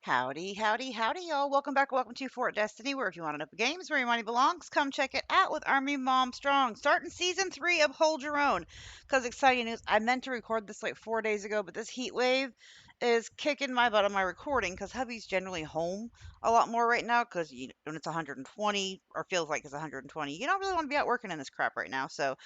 Howdy, howdy, howdy, y'all. Welcome back. Welcome to Fort Destiny, where if you want to know the games where your money belongs, come check it out with ArmyMomStrong. Starting season 3 of Hold Your Own. Because exciting news, I meant to record this like 4 days ago, but this heat wave is kicking my butt on my recording because hubby's generally home a lot more right now because when it's 120 or feels like it's 120, you don't really want to be out working in this crap right now. So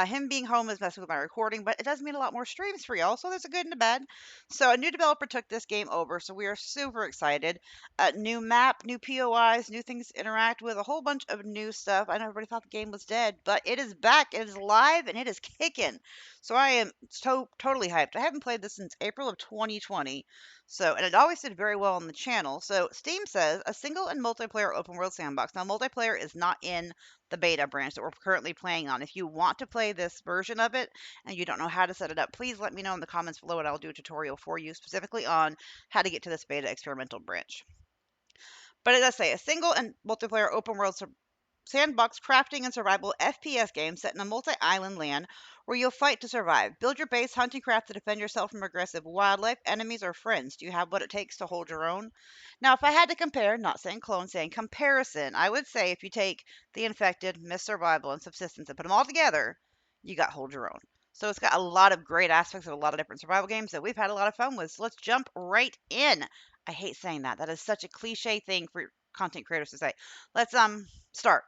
him being home is messing with my recording, but it does mean a lot more streams for y'all. So there's a good and a bad. So a new developer took this game over, so we are super excited. New map, new POIs, new things to interact with, a whole bunch of new stuff. I know everybody thought the game was dead, but it is back, it is live, and it is kicking. So I am totally hyped. I haven't played this since April of 2020. So, and it always did very well on the channel. So Steam says a single and multiplayer open world sandbox. Now multiplayer is not in the beta branch that we're currently playing on. If you want to play this version of it and you don't know how to set it up, please let me know in the comments below and I'll do a tutorial for you specifically on how to get to this beta experimental branch. But it does say a single and multiplayer open world sandbox crafting and survival FPS game set in a multi-island land where you'll fight to survive. Build your base, hunt and craft to defend yourself from aggressive wildlife, enemies, or friends. Do you have what it takes to hold your own? Now, if I had to compare, not saying clone, saying comparison, I would say if you take the infected, Miss Survival, and subsistence and put them all together, you got hold your own. So it's got a lot of great aspects of a lot of different survival games that we've had a lot of fun with. So let's jump right in. I hate saying that. That is such a cliche thing for content creators to say. Let's start.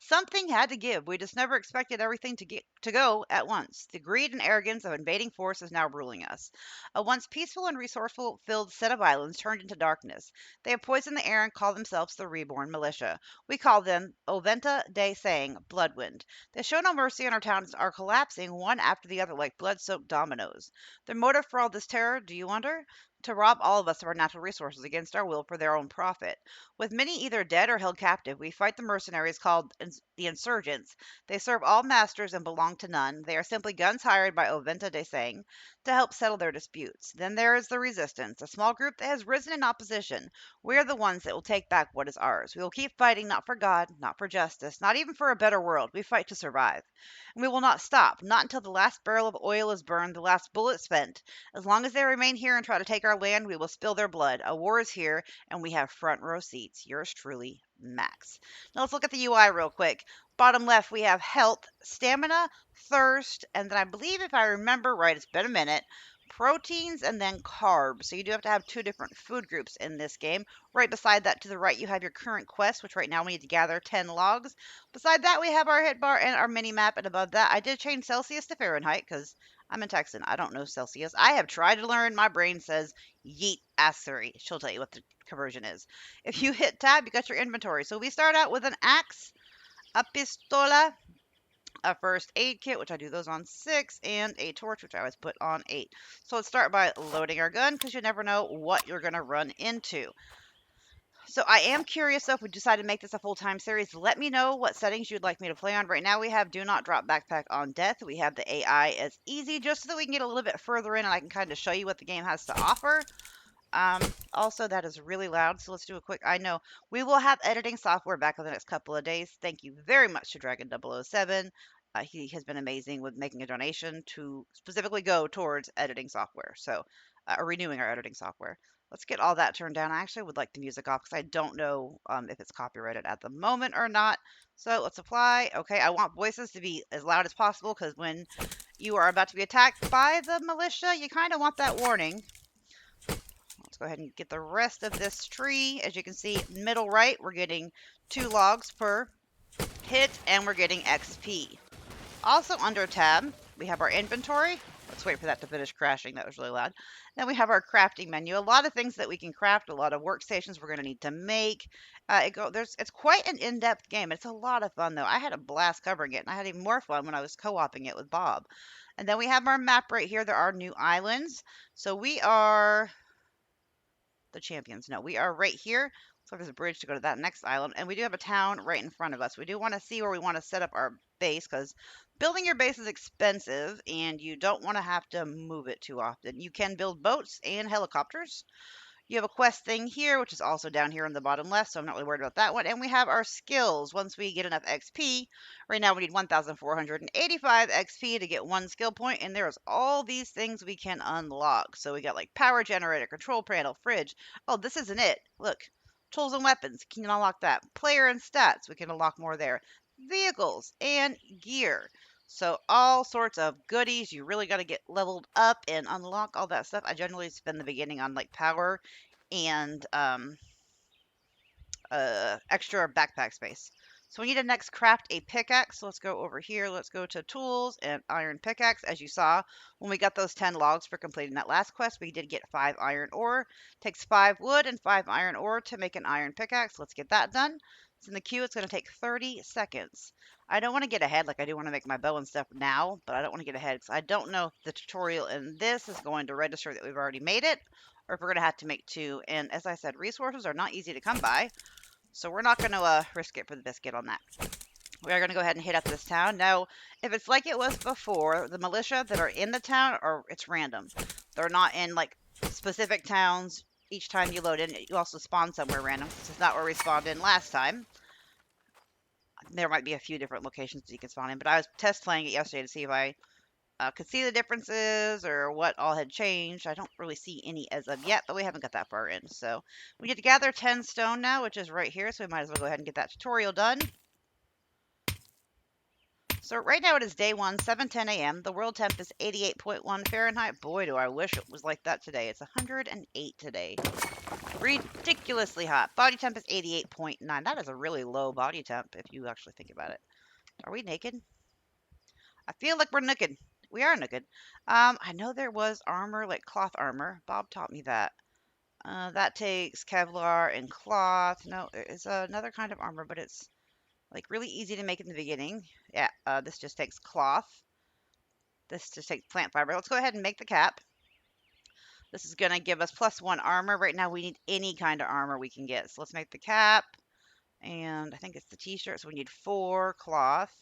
Something had to give. We just never expected everything to go at once. The greed and arrogance of invading force is now ruling us. A once peaceful and resourceful filled set of islands turned into darkness. They have poisoned the air and call themselves the Reborn Militia. We call them Oventa de Sang, Bloodwind. They show no mercy and our towns are collapsing one after the other like blood-soaked dominoes. Their motive for all this terror, do you wonder? To rob all of us of our natural resources against our will for their own profit. With many either dead or held captive, we fight the mercenaries called the insurgents. They serve all masters and belong to none. They are simply guns hired by Oventa de Sang to help settle their disputes. Then there is the resistance, a small group that has risen in opposition. We are the ones that will take back what is ours. We will keep fighting not for God, not for justice, not even for a better world. We fight to survive. And we will not stop, not until the last barrel of oil is burned, the last bullet spent. As long as they remain here and try to take our land, we will spill their blood. A war is here, and we have front row seats. Yours truly, Max. Now let's look at the UI real quick. Bottom left, we have health, stamina, thirst, and then I believe if I remember right, it's been a minute, proteins and then carbs. So you do have to have two different food groups in this game. Right beside that to the right, you have your current quest, which right now we need to gather 10 logs. Beside that, we have our hit bar and our mini map. And above that, I did change Celsius to Fahrenheit because I'm in Texan. I don't know Celsius. I have tried to learn. My brain says yeet assery. She'll tell you what the conversion is. If you hit tab, you got your inventory. So we start out with an axe, a pistola, a first aid kit, which I do those on 6, and a torch, which I always put on 8. So let's start by loading our gun because you never know what you're going to run into. So I am curious though if we decide to make this a full-time series, let me know what settings you'd like me to play on. Right now we have do not drop backpack on death. We have the AI as easy just so that we can get a little bit further in and I can kind of show you what the game has to offer. Also, that is really loud, so let's do a quick. I know we will have editing software back in the next couple of days. Thank you very much to Dragon007. He has been amazing with making a donation to specifically go towards editing software. So, renewing our editing software. Let's get all that turned down. I actually would like the music off because I don't know if it's copyrighted at the moment or not. So let's apply. Okay, I want voices to be as loud as possible because when you are about to be attacked by the militia, you kind of want that warning. Let's go ahead and get the rest of this tree. As you can see, middle right, we're getting 2 logs per hit, and we're getting XP. Also under tab, we have our inventory. Let's wait for that to finish crashing. That was really loud. Then we have our crafting menu. A lot of things that we can craft, a lot of workstations we're going to need to make. It's quite an in-depth game. It's a lot of fun, though. I had a blast covering it, and I had even more fun when I was co-oping it with Bob. And then we have our map right here. There are new islands. So we are the champions. No, we are right here. So there's a bridge to go to that next island. And we do have a town right in front of us. We do want to see where we want to set up our base because building your base is expensive and you don't want to have to move it too often. You can build boats and helicopters. You have a quest thing here, which is also down here on the bottom left, so I'm not really worried about that one. And we have our skills. Once we get enough XP, right now we need 1,485 XP to get one skill point, and there's all these things we can unlock. So we got like power generator, control panel, fridge. Oh, this isn't it. Look, tools and weapons. Can unlock that. Player and stats. We can unlock more there. Vehicles and gear. So all sorts of goodies. You really got to get leveled up and unlock all that stuff. I generally spend the beginning on like power and extra backpack space. So we need to next craft a pickaxe. So let's go over here. Let's go to tools and iron pickaxe. As you saw, when we got those 10 logs for completing that last quest, we did get 5 iron ore. Takes 5 wood and 5 iron ore to make an iron pickaxe. Let's get that done. It's in the queue. It's going to take 30 seconds. I don't want to get ahead, like I do want to make my bow and stuff now, but I don't want to get ahead because I don't know if the tutorial in this is going to register that we've already made it, or if we're going to have to make 2. And as I said, resources are not easy to come by. So we're not going to risk it for the biscuit on that. We are going to go ahead and hit up this town. Now, if it's like it was before, the militia that are in the town, it's random. They're not in like specific towns each time you load in. You also spawn somewhere random. This is not where we spawned in last time. There might be a few different locations that you can spawn in, but I was test playing it yesterday to see if I could see the differences or what all had changed. I don't really see any as of yet, but we haven't got that far in. So we need to gather 10 stone now, which is right here. So we might as well go ahead and get that tutorial done. So right now it is day 1, 7:10 a.m. The world temp is 88.1 Fahrenheit. Boy, do I wish it was like that today. It's 108 today. Ridiculously hot. Body temp is 88.9. That is a really low body temp if you actually think about it. Are we naked? I feel like we're naked. We are naked. I know there was armor, like cloth armor. Bob taught me that. That takes Kevlar and cloth. No, there is another kind of armor, but it's like really easy to make in the beginning. Yeah, this just takes cloth. This just takes plant fiber. Let's go ahead and make the cap. This is going to give us +1 armor. Right now we need any kind of armor we can get. So let's make the cap. And I think it's the t-shirt, so we need 4 cloth.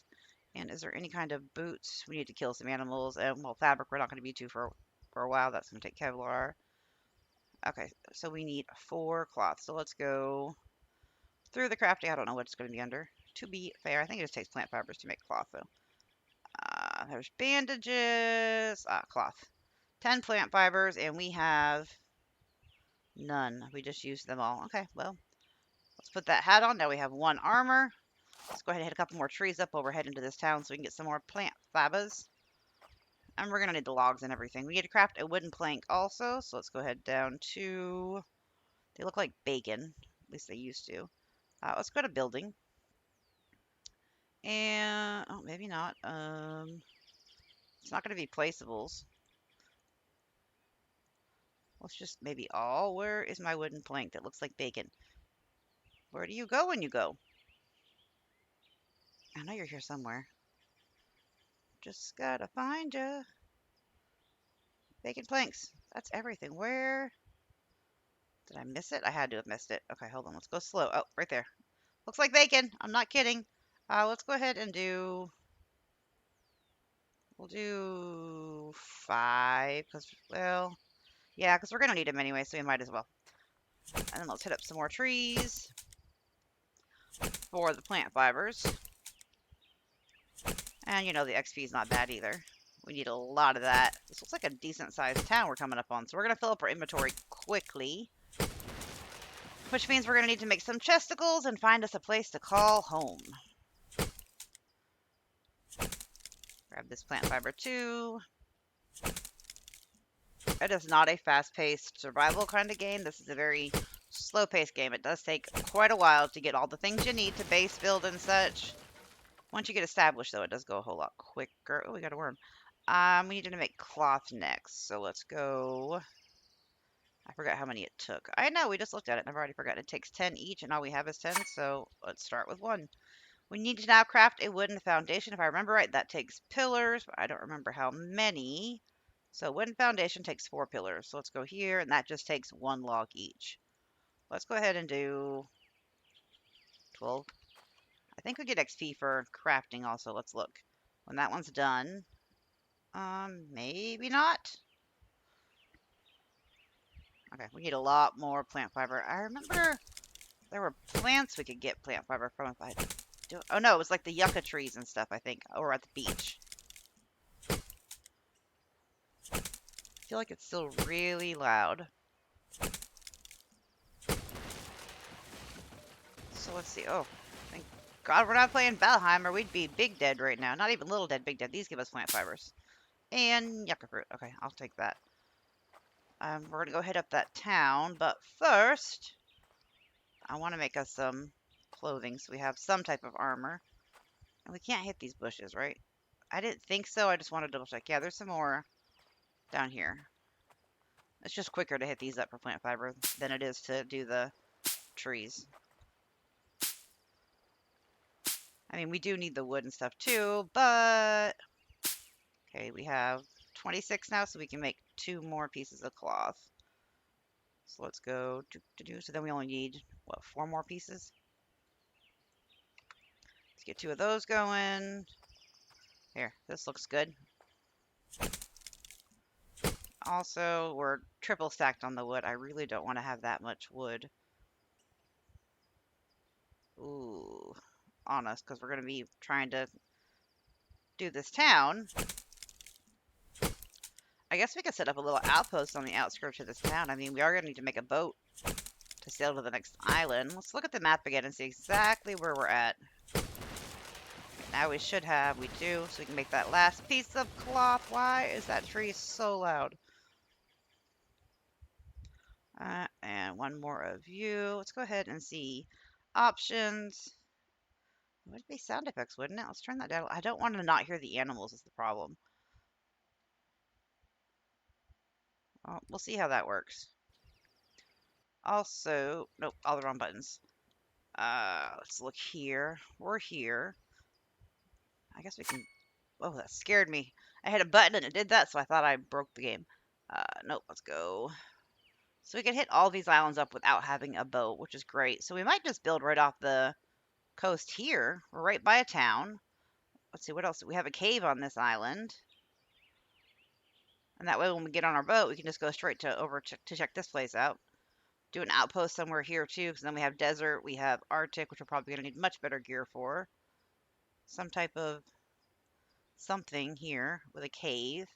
And is there any kind of boots? We need to kill some animals. And, well, fabric, we're not going to be for a while. That's going to take Kevlar. Okay, so we need 4 cloth. So let's go through the crafting. I don't know what it's going to be under. To be fair, I think it just takes plant fibers to make cloth, though. There's bandages. Cloth. 10 plant fibers, and we have none. We just used them all. Okay, well, let's put that hat on. Now we have 1 armor. Let's go ahead and hit a couple more trees up while we're heading to this town so we can get some more plant fibers. And we're going to need the logs and everything. We need to craft a wooden plank also. So let's go ahead down to... They look like bacon. At least they used to. Let's go to building. And... Oh, maybe not. It's not going to be placeables. Let's just maybe all... Where is my wooden plank that looks like bacon? Where do you go when you go? I know you're here somewhere. Just gotta find ya. Bacon planks. That's everything. Where? Did I miss it? I had to have missed it. Okay, hold on. Let's go slow. Oh, right there. Looks like bacon. I'm not kidding. Let's go ahead and do... We'll do 5. Because, well... Yeah, because we're going to need them anyway, so we might as well. And then let's hit up some more trees for the plant fibers. And, you know, the XP is not bad either. We need a lot of that. This looks like a decent-sized town we're coming up on. So we're going to fill up our inventory quickly. Which means we're going to need to make some chesticles and find us a place to call home. Grab this plant fiber too. It is not a fast-paced survival kind of game. This is a very slow-paced game. It does take quite a while to get all the things you need to base build and such. Once you get established, though, it does go a whole lot quicker. Oh, we got a worm. We need to make cloth next. So let's go... I forgot how many it took. I know, we just looked at it and I've already forgotten. It takes 10 each and all we have is 10, so let's start with 1. We need to now craft a wooden foundation. If I remember right, that takes pillars, but I don't remember how many. So wooden foundation takes 4 pillars. So let's go here, and that just takes 1 log each. Let's go ahead and do 12. I think we get XP for crafting also. Let's look. When that one's done, maybe not. Okay, we need a lot more plant fiber. I remember there were plants we could get plant fiber from if I do. Oh no, it was like the yucca trees and stuff, I think, over at the beach. I feel like it's still really loud. So let's see. Oh, thank God we're not playing Valheim or we'd be big dead right now. Not even little dead, big dead. These give us plant fibers. And yucca fruit. Okay, I'll take that. We're going to go hit up that town, but first, I want to make us some clothing so we have some type of armor. And we can't hit these bushes, right? I didn't think so. I just want to double check. Yeah, there's some more down here. It's just quicker to hit these up for plant fiber than it is to do the trees. I mean, we do need the wood and stuff too, but... Okay, we have 26 now, so we can make 2 more pieces of cloth. So let's go so then we only need, what, 4 more pieces? Let's get 2 of those going. Here, this looks good. Also, we're triple stacked on the wood. I really don't want to have that much wood. Ooh, on us, because we're going to be trying to do this town. I guess we could set up a little outpost on the outskirts of this town. I mean, we are going to need to make a boat to sail to the next island. Let's look at the map again and see exactly where we're at. Now we should have, we do, so we can make that last piece of cloth. Why is that tree so loud? And 1 more of you. Let's go ahead and see options. It would be sound effects, wouldn't it? Let's turn that down. I don't want to not hear the animals is the problem. Well, we'll see how that works. Also, nope, all the wrong buttons. Let's look here. We're here. I guess we can... Oh, that scared me. I hit a button and it did that, so I thought I broke the game. Nope, let's go. So we can hit all these islands up without having a boat, which is great. So we might just build right off the coast here. We're right by a town. Let's see, what else? We have a cave on this island. And that way when we get on our boat, we can just go straight to check this place out. Do an outpost somewhere here too, because then we have desert, we have Arctic, which we're probably going to need much better gear for. Some type of something here with a cave.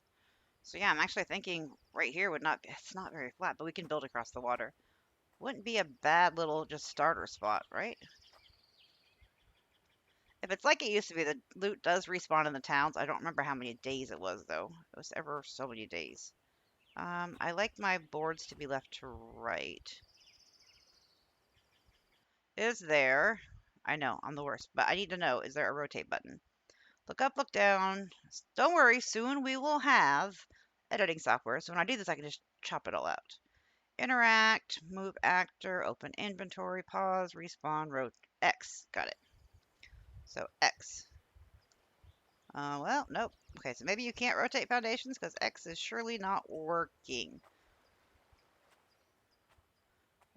So yeah, I'm actually thinking right here would not be, it's not very flat, but we can build across the water. Wouldn't be a bad little just starter spot, right? If it's like it used to be, the loot does respawn in the towns. I don't remember how many days it was, though. It was ever so many days. I like my boards to be left to right. Is there... I know, I'm the worst, but I need to know, is there a rotate button? Look up, look down. Don't worry, soon we will have editing software. So when I do this, I can just chop it all out. Interact, move actor, open inventory, pause, respawn, rotate, X. Got it. So X. Well, nope. Okay, so maybe you can't rotate foundations because X is surely not working.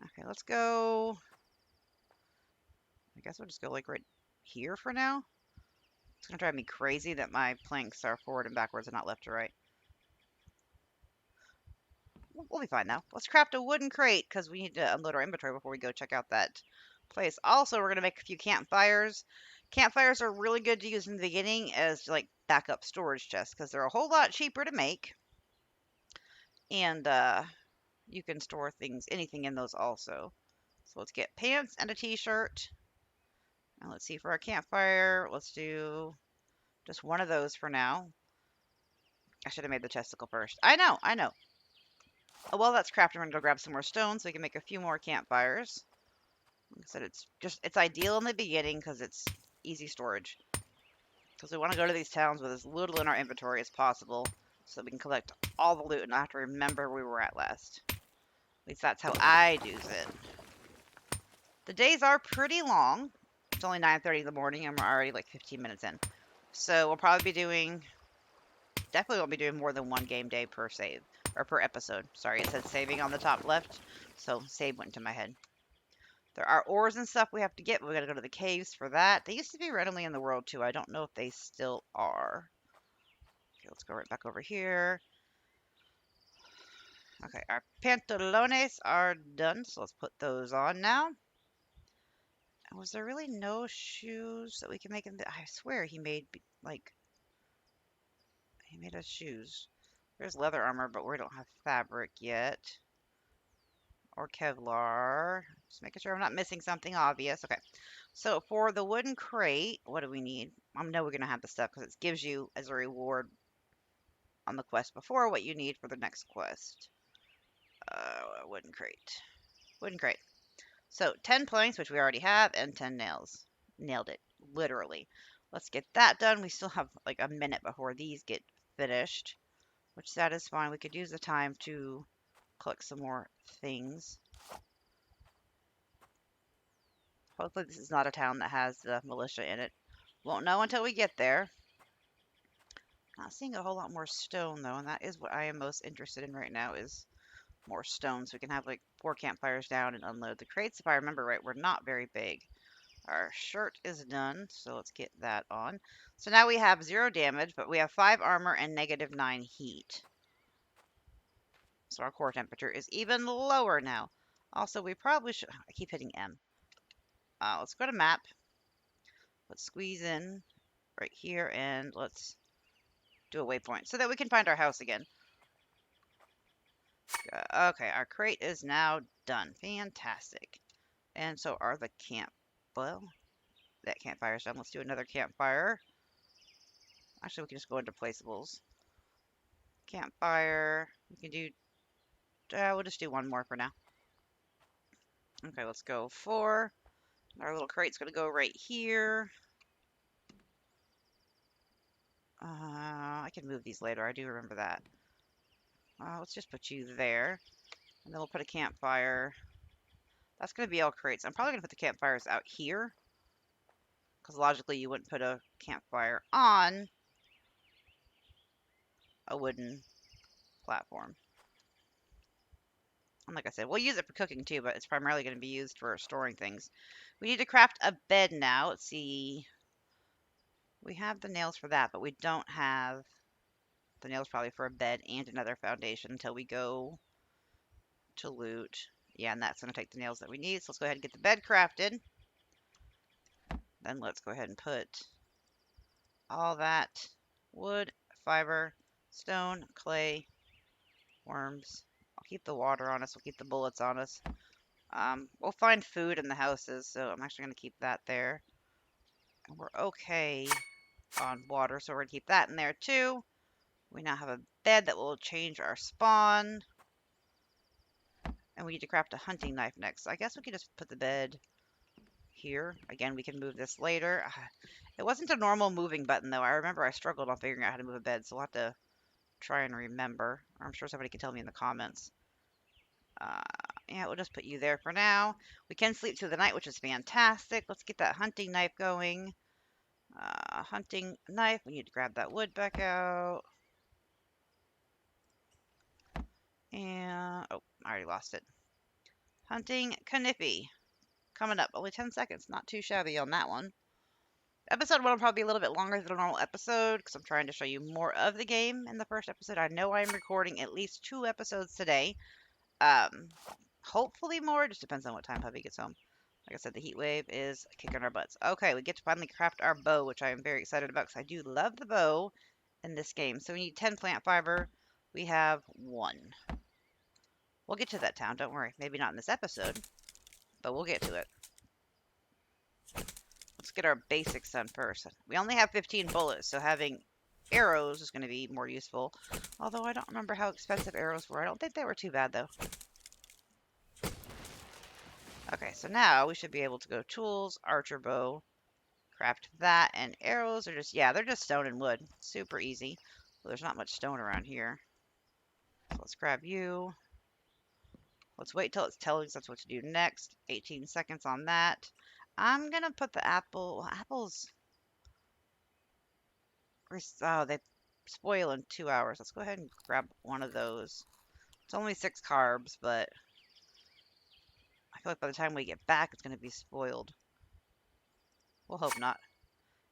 Okay, let's go. I guess we'll just go like right here for now. It's gonna drive me crazy that my planks are forward and backwards and not left to right. We'll be fine now. Let's craft a wooden crate because we need to unload our inventory before we go check out that place. Also, we're gonna make a few campfires. Campfires are really good to use in the beginning as like backup storage chests because they're a whole lot cheaper to make. And you can store things, anything in those also. So let's get pants and a t-shirt. And let's see for our campfire. Let's do just 1 of those for now. I should have made the chesticle first. I know, I know. Oh, well, that's crafted. We're going to go grab some more stone so we can make a few more campfires. Like I said, it's ideal in the beginning because it's easy storage. Because we want to go to these towns with as little in our inventory as possible so we can collect all the loot and not have to remember where we were at last. At least that's how I do it. The days are pretty long. It's only 9:30 in the morning and we're already like 15 minutes in. So we'll probably be doing, definitely won't be doing more than 1 game day per save, or per episode. Sorry, it said saving on the top left, so save went into my head. There are ores and stuff we have to get, but we gotta go to the caves for that. They used to be randomly in the world too. I don't know if they still are. Okay, let's go right back over here. Okay, our pantalones are done, so let's put those on now. Was there really no shoes that we can make him? I swear he made like he made us shoes. There's leather armor, but we don't have fabric yet. Or Kevlar. Just making sure I'm not missing something obvious. Okay. So for the wooden crate, what do we need? I know we're going to have the stuff because it gives you as a reward on the quest before what you need for the next quest. Wooden crate. Wooden crate. So 10 planks, which we already have, and 10 nails. Nailed it. Literally. Let's get that done. We still have like a minute before these get finished, which that is fine. We could use the time to collect some more things. Hopefully this is not a town that has the militia in it. Won't know until we get there. Not seeing a whole lot more stone though, and that is what I am most interested in right now is more stone so we can have like 4 campfires down and unload the crates. If I remember right, we're not very big. Our shirt is done, so let's get that on. So now we have 0 damage, but we have 5 armor and -9 heat. So our core temperature is even lower now. Also, we probably should... I keep hitting M. Let's go to map. Let's squeeze in right here, and let's do a waypoint so that we can find our house again. Okay, our crate is now done. Fantastic. And so are the camp... Well, that campfire's done. Let's do another campfire. Actually, we can just go into placeables. Campfire. We can do... we'll just do one more for now. Okay, let's go 4. Our little crate's going to go right here. I can move these later. I do remember that. Let's just put you there. And then we'll put a campfire. That's going to be all crates. I'm probably going to put the campfires out here. Because logically you wouldn't put a campfire on a wooden platform. And like I said, we'll use it for cooking too, but it's primarily going to be used for storing things. We need to craft a bed now. Let's see. We have the nails for that, but we don't have the nails probably for a bed and another foundation until we go to loot. Yeah, and that's going to take the nails that we need. So let's go ahead and get the bed crafted. Then let's go ahead and put all that wood, fiber, stone, clay, worms. I'll keep the water on us. We'll keep the bullets on us. We'll find food in the houses, so I'm actually going to keep that there. And we're okay on water, so we're going to keep that in there too. We now have a bed that will change our spawn. And we need to craft a hunting knife next. So I guess we can just put the bed here. Again, we can move this later. It wasn't a normal moving button, though. I remember I struggled on figuring out how to move a bed, so we'll have to try and remember. Or I'm sure somebody can tell me in the comments. Yeah, we'll just put you there for now. We can sleep through the night, which is fantastic. Let's get that hunting knife going. Hunting knife. We need to grab that wood back out. And, oh, I already lost it. Hunting Kniffy. Coming up. Only 10 seconds. Not too shabby on that one. Episode 1 will probably be a little bit longer than a normal episode because I'm trying to show you more of the game in the first episode. I know I'm recording at least 2 episodes today. Hopefully more. Just depends on what time Puppy gets home. Like I said, the heat wave is kicking our butts. Okay, we get to finally craft our bow, which I am very excited about because I do love the bow in this game. So we need 10 plant fiber. We have 1. We'll get to that town. Don't worry. Maybe not in this episode, but we'll get to it. Let's get our basics done first. We only have 15 bullets, so having arrows is going to be more useful. Although I don't remember how expensive arrows were. I don't think they were too bad, though. Okay, so now we should be able to go tools, archer bow, craft that, and arrows are just, yeah, they're just stone and wood. Super easy. Well, there's not much stone around here. So let's grab you. Let's wait till it's telling us what to do next. 18 seconds on that. I'm going to put the apple. Apples. Oh, they spoil in 2 hours. Let's go ahead and grab one of those. It's only 6 carbs, but I feel like by the time we get back, it's going to be spoiled. We'll hope not.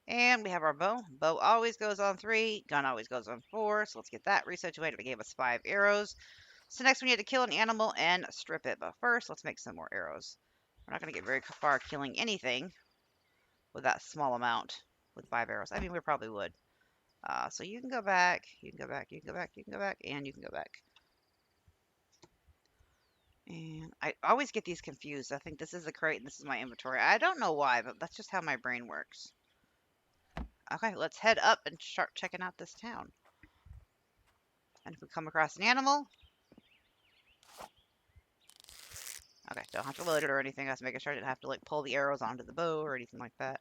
And we have our bow. Bow always goes on 3. Gun always goes on 4. So let's get that resituated. It gave us 5 arrows. So next we need to kill an animal and strip it. But first, let's make some more arrows. We're not going to get very far killing anything with that small amount with 5 arrows. I mean, we probably would. So you can go back, you can go back, you can go back, you can go back, and you can go back. And I always get these confused. I think this is the crate and this is my inventory. I don't know why, but that's just how my brain works. Okay, let's head up and start checking out this town. And if we come across an animal, okay, don't have to load it or anything. I was making sure I didn't have to like pull the arrows onto the bow or anything like that.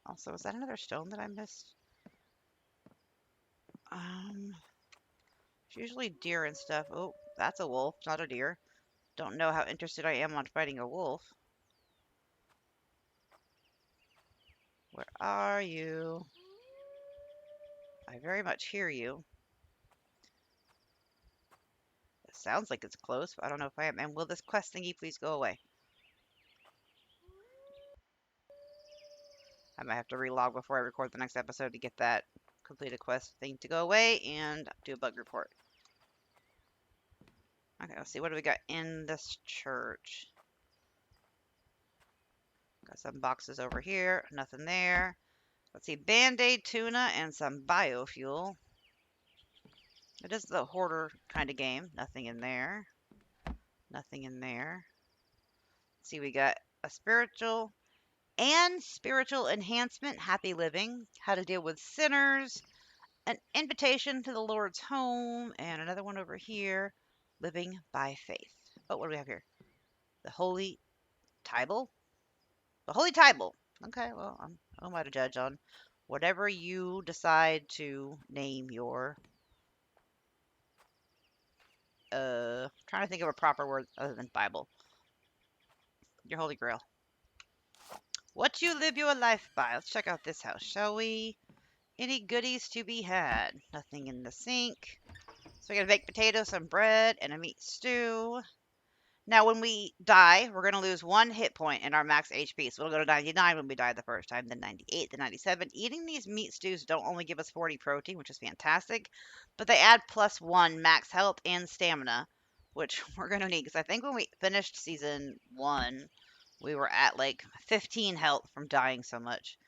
Also, is that another stone that I missed? It's usually deer and stuff. Oh, that's a wolf, not a deer. Don't know how interested I am on fighting a wolf. Where are you? I very much hear you. It sounds like it's close, but I don't know if I am. And will this quest thingy please go away? I might have to relog before I record the next episode to get that completed quest thing to go away and do a bug report. Okay, let's see. What do we got in this church? Got some boxes over here. Nothing there. Let's see. Band-Aid, tuna, and some biofuel. It is the hoarder kind of game. Nothing in there. Nothing in there. Let's see. We got a spiritual enhancement. Happy living. How to deal with sinners. An invitation to the Lord's home. And another one over here. Living by faith. Oh, what do we have here? The Holy Bible? The Holy Bible. Okay, well, I'm not a judge on whatever you decide to name your, trying to think of a proper word other than Bible. Your Holy Grail. What you live your life by. Let's check out this house, shall we? Any goodies to be had? Nothing in the sink. So we got a baked potato, some bread, and a meat stew. Now, when we die, we're going to lose 1 hit point in our max HP. So we'll go to 99 when we die the first time, then 98, then 97. Eating these meat stews don't only give us 40 protein, which is fantastic, but they add +1 max health and stamina, which we're going to need. Because I think when we finished season 1, we were at like 15 health from dying so much.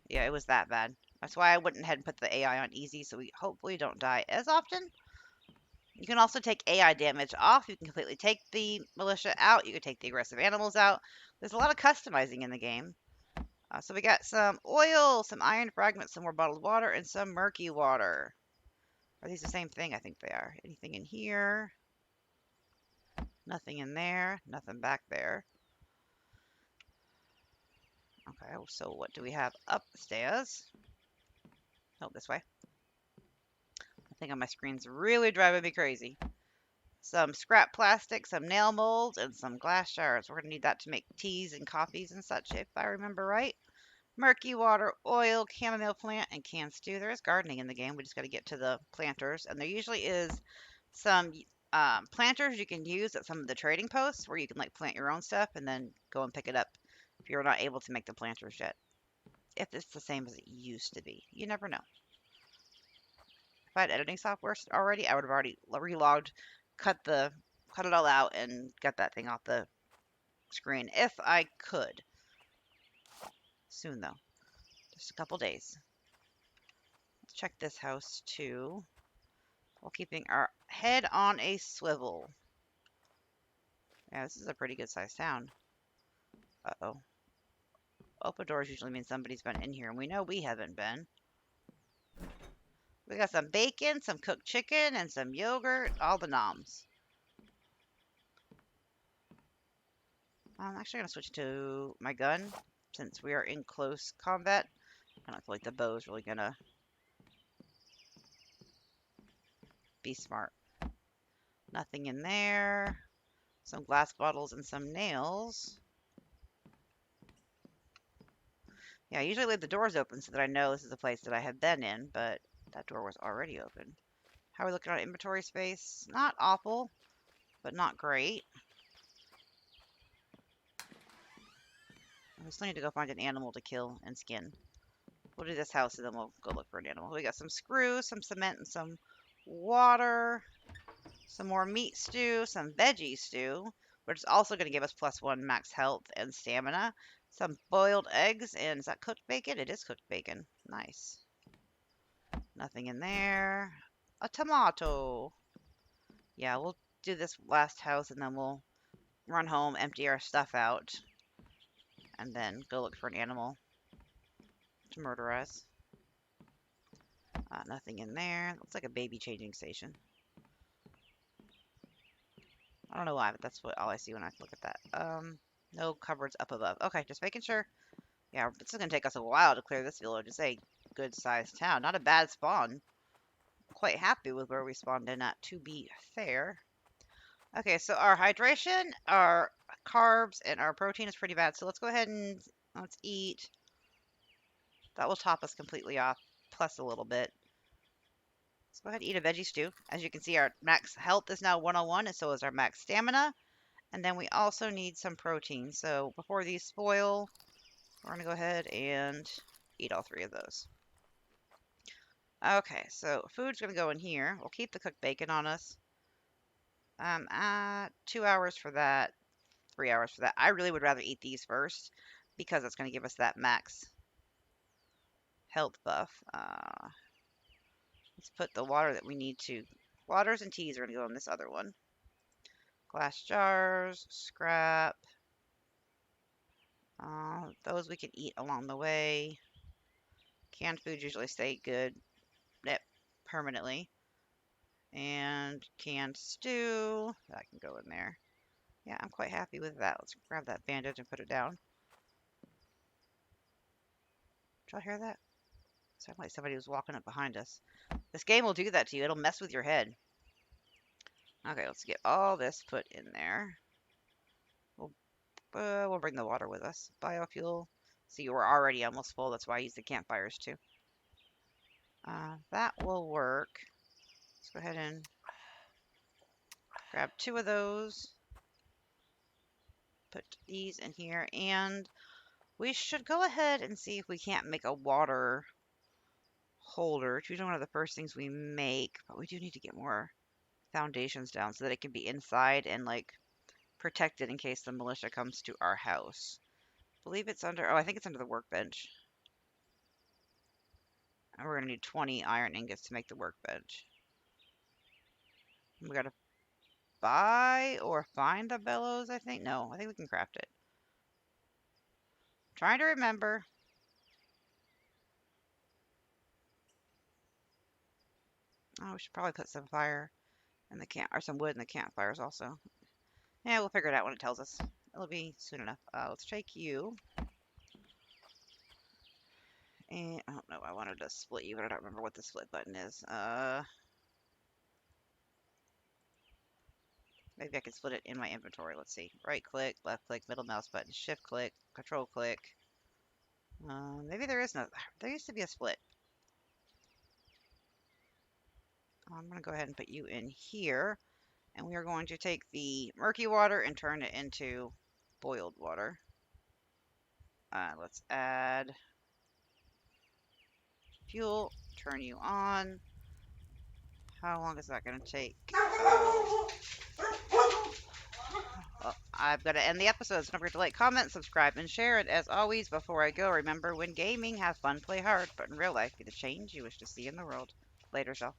Yeah, it was that bad. That's why I went ahead and put the AI on easy, so we hopefully don't die as often. You can also take AI damage off. You can completely take the militia out. You can take the aggressive animals out. There's a lot of customizing in the game. So we got some oil, some iron fragments, some more bottled water, and some murky water. Are these the same thing? I think they are. Anything in here? Nothing in there. Nothing back there. Okay, so what do we have upstairs? Oh, this way. I think on my screen's really driving me crazy. Some scrap plastic, some nail molds, and some glass shards. We're going to need that to make teas and coffees and such, if I remember right. Murky water, oil, chamomile plant, and canned stew. There is gardening in the game. We just got to get to the planters. And there usually is some planters you can use at some of the trading posts where you can like plant your own stuff and then go and pick it up if you're not able to make the planters yet. If it's the same as it used to be. You never know. If I had editing software already, I would have already relogged, cut it all out, and got that thing off the screen if I could. Soon though, just a couple days. Let's check this house too, while keeping our head on a swivel. Yeah, this is a pretty good sized town. Uh-oh. Open doors usually mean somebody's been in here, and we know we haven't been. We got some bacon, some cooked chicken, and some yogurt, all the noms. I'm actually going to switch to my gun, since we are in close combat. I don't feel like the bow is really going to be smart. Nothing in there. Some glass bottles and some nails. Yeah, I usually leave the doors open so that I know this is a place that I have been in, but that door was already open. How are we looking at inventory space? Not awful, but not great. We still need to go find an animal to kill and skin. We'll do this house and then we'll go look for an animal. We got some screws, some cement, and some water. Some more meat stew, some veggie stew, which is also going to give us +1 max health and stamina. Some boiled eggs, and is that cooked bacon? It is cooked bacon. Nice. Nothing in there. A tomato. Yeah, we'll do this last house and then we'll run home, empty our stuff out, and then go look for an animal to murder us. Nothing in there. Looks like a baby changing station. I don't know why, but that's all I see when I look at that. No cupboards up above. Okay, just making sure. Yeah, this is gonna take us a while to clear this village. It's a good-sized town. Not a bad spawn. Quite happy with where we spawned in at, to be fair. Okay, so our hydration, our carbs, and our protein is pretty bad. So let's go ahead and let's eat. That will top us completely off, plus a little bit. Let's go ahead and eat a veggie stew. As you can see, our max health is now 101, and so is our max stamina. And then we also need some protein. So before these spoil, we're going to go ahead and eat all 3 of those. Okay, so food's going to go in here. We'll keep the cooked bacon on us. 2 hours for that, 3 hours for that. I really would rather eat these first because that's going to give us that max health buff. Let's put the water that we need to. Waters and teas are going to go in this other one. Glass jars, scrap. Those we can eat along the way. Canned foods usually stay good permanently. And canned stew. That can go in there. Yeah, I'm quite happy with that. Let's grab that bandage and put it down. Did y'all hear that? Sounded like somebody was walking up behind us. This game will do that to you. It'll mess with your head. Okay, let's get all this put in there. We'll bring the water with us. Biofuel. See, we're already almost full. That's why I use the campfires too. That will work. Let's go ahead and grab 2 of those. Put these in here. And we should go ahead and see if we can't make a water holder. It's usually one of the first things we make. But we do need to get more foundations down so that it can be inside and like protected in case the militia comes to our house. I believe it's under, I think it's under the workbench. And we're going to need 20 iron ingots to make the workbench. We got to buy or find the bellows, I think. No, I think we can craft it. Trying to remember. Oh, we should probably put some fire in the camp, or some wood in the campfires also. Yeah, we'll figure it out when it tells us. It'll be soon enough. Let's take you. And I don't know, I wanted to split you, but I don't remember what the split button is. Maybe I can split it in my inventory. Let's see. Right click, left click, middle mouse button, shift click, control click. Maybe there is no. There used to be a split. I'm going to go ahead and put you in here. And we are going to take the murky water and turn it into boiled water. Let's add fuel, turn you on. How long is that going to take? Well, I've got to end the episode, so don't forget to like, comment, subscribe, and share. And as always, before I go, remember when gaming, have fun, play hard, but in real life, be the change you wish to see in the world. Later, y'all.